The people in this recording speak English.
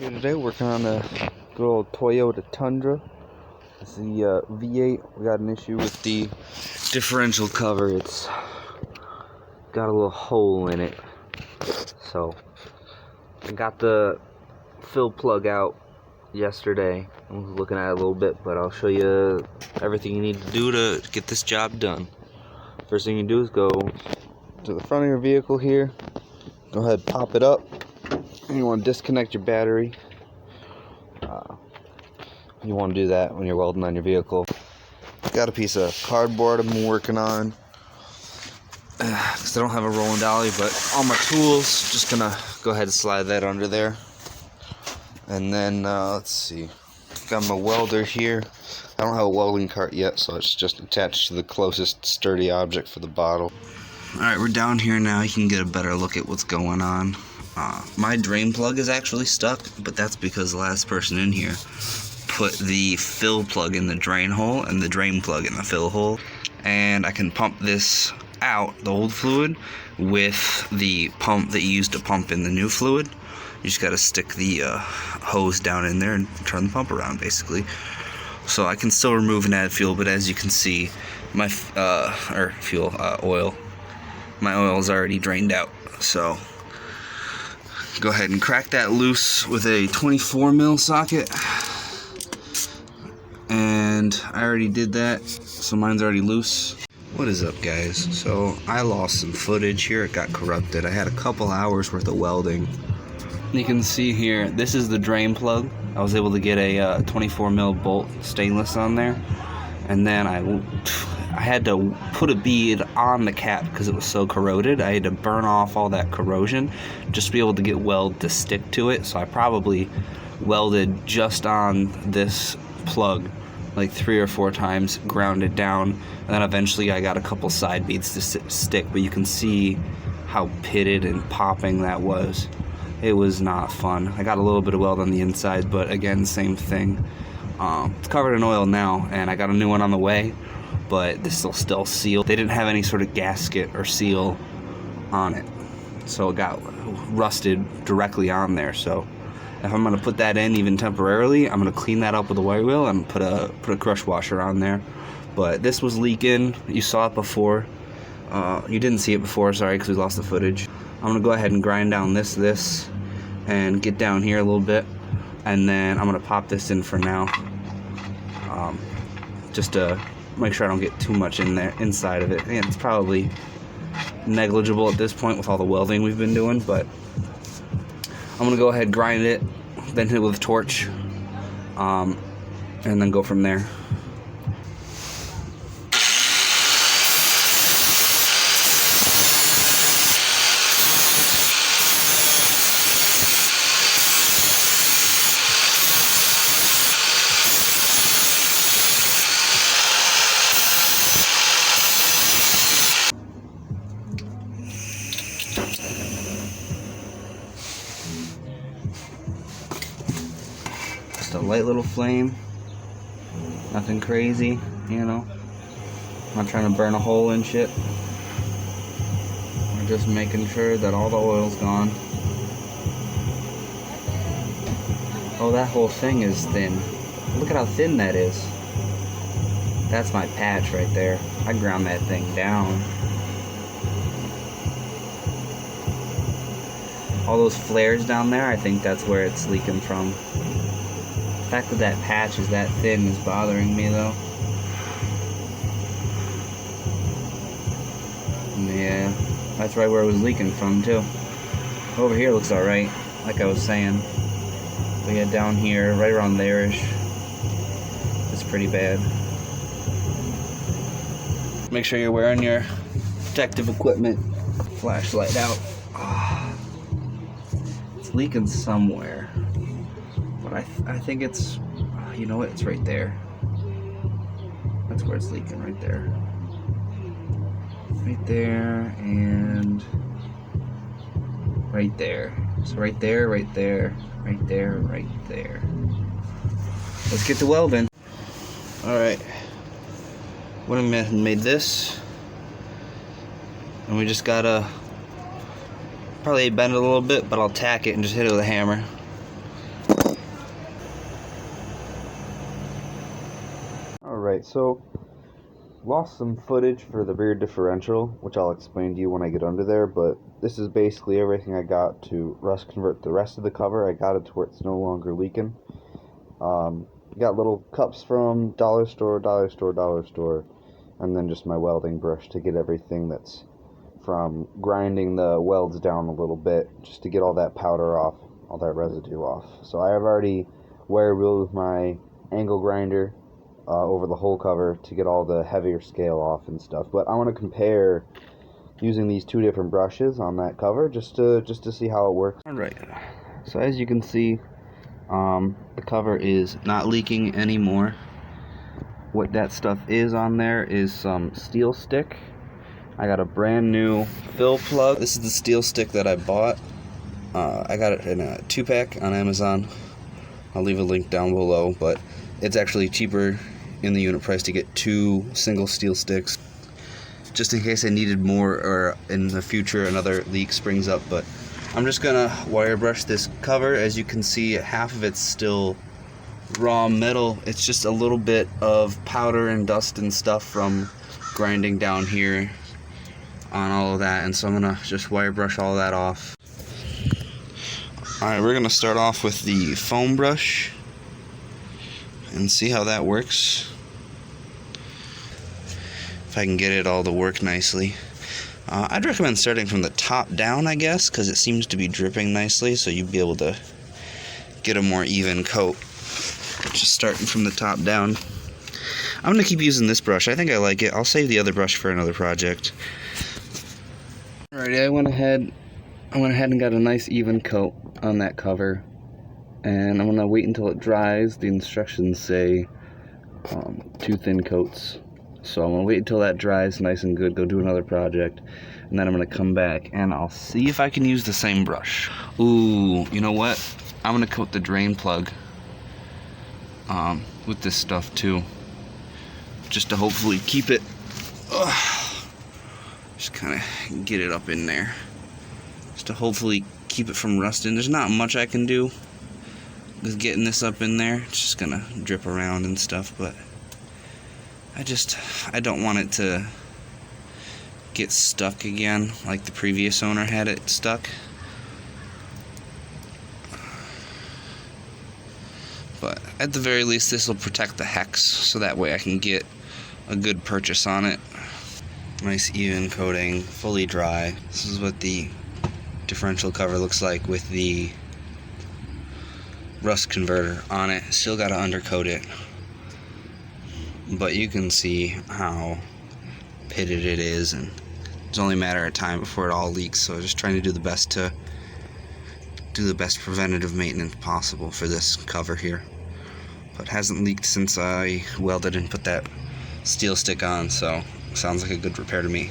Here today working on a good old Toyota Tundra. It's the V8. We got an issue with the differential cover. It's got a little hole in it. So I got the fill plug out yesterday. I was looking at it a little bit, but I'll show you everything you need to do to get this job done. First thing you do is go to the front of your vehicle here. Go ahead, pop it up. You want to disconnect your battery. You want to do that when you're welding on your vehicle. Got a piece of cardboard I'm working on because I don't have a rolling dolly, but all my tools, just gonna go ahead and slide that under there. And then let's see, got my welder here. I don't have a welding cart yet, so it's just attached to the closest sturdy object for the bottle. Alright, we're down here now. You can get a better look at what's going on. My drain plug is actually stuck, but that's because the last person in here put the fill plug in the drain hole and the drain plug in the fill hole. And I can pump this out, the old fluid, with the pump that you used to pump in the new fluid. You just gotta stick the hose down in there and turn the pump around, basically. So I can still remove and add fuel, but as you can see, my oil. My oil is already drained out, so go ahead and crack that loose with a 24mm socket. And I already did that, so mine's already loose. What is up, guys? So I lost some footage here. It got corrupted. I had a couple hours worth of welding. You can see here, this is the drain plug. I was able to get a 24mm bolt stainless on there, and then I had to put a bead on the cap because it was so corroded. I had to burn off all that corrosion just to be able to get weld to stick to it. So I probably welded just on this plug like 3 or 4 times, ground it down, and then eventually I got a couple side beads to stick. But you can see how pitted and popping that was. It was not fun. I got a little bit of weld on the inside, but again, same thing. It's covered in oil now, and I got a new one on the way, but this will still seal. They didn't have any sort of gasket or seal on it, so it got rusted directly on there. So if I'm gonna put that in even temporarily, I'm gonna clean that up with a wire wheel and put a crush washer on there. But this was leaking. You saw it before. You didn't see it before, sorry, because we lost the footage. I'm gonna go ahead and grind down this, and get down here a little bit, and then I'm gonna pop this in for now, just to make sure I don't get too much in there inside of it. And it's probably negligible at this point with all the welding we've been doing, but I'm gonna go ahead and grind it, then hit it with a torch, and then go from there. Just a light little flame, nothing crazy, you know. I'm not trying to burn a hole in shit. We're just making sure that all the oil's gone. Oh, that whole thing is thin. Look at how thin that is. That's my patch right there. I ground that thing down. All those flares down there, I think that's where it's leaking from. The fact that that patch is that thin is bothering me, though. Yeah, that's right where it was leaking from, too. Over here looks alright, like I was saying. But yeah, down here, right around there-ish, it's pretty bad. Make sure you're wearing your protective equipment. Flashlight out. It's leaking somewhere. But I think it's, you know what, it's right there. That's where it's leaking, right there. Right there, and right there. So right there, right there, right there, right there. Let's get to welding. Alright. Went and made this. And we just gotta probably bend it a little bit, but I'll tack it and just hit it with a hammer. Alright, so lost some footage for the rear differential, which I'll explain to you when I get under there, but this is basically everything I got to rust convert the rest of the cover. I got it to where it's no longer leaking. Got little cups from dollar store, and then just my welding brush to get everything that's from grinding the welds down a little bit, just to get all that powder off, all that residue off. So I have already wire wheeled with my angle grinder over the whole cover to get all the heavier scale off and stuff. But I want to compare using these two different brushes on that cover just to see how it works. Alright, so as you can see, the cover is not leaking anymore. What that stuff is on there is some SteelStik. I got a brand new fill plug. This is the SteelStik that I bought. I got it in a 2-pack on Amazon. I'll leave a link down below, but it's actually cheaper in the unit price to get 2 single SteelStiks, just in case I needed more or in the future another leak springs up. But I'm just gonna wire brush this cover. As you can see, half of it's still raw metal. It's just a little bit of powder and dust and stuff from grinding down here on all of that, and so I'm gonna just wire brush all that off. Alright, we're gonna start off with the foam brush and see how that works, if I can get it all to work nicely. I'd recommend starting from the top down, I guess, because it seems to be dripping nicely, so you'd be able to get a more even coat just starting from the top down. I'm going to keep using this brush. I think I like it. I'll save the other brush for another project. Alrighty, I went ahead and got a nice even coat on that cover, and I'm going to wait until it dries. The instructions say 2 thin coats. So I'm going to wait until that dries nice and good, go do another project, and then I'm going to come back and I'll see if I can use the same brush. Ooh, you know what? I'm going to coat the drain plug with this stuff too, just to hopefully keep it, just kind of get it up in there, just to hopefully keep it from rusting. There's not much I can do with getting this up in there. It's just going to drip around and stuff, but I don't want it to get stuck again like the previous owner had it stuck. But at the very least, this will protect the hex, so that way I can get a good purchase on it. Nice even coating, fully dry. This is what the differential cover looks like with the rust converter on it. Still got to undercoat it, but you can see how pitted it is, and it's only a matter of time before it all leaks. So just trying to do the best preventative maintenance possible for this cover here. But it hasn't leaked since I welded and put that SteelStik on, so sounds like a good repair to me.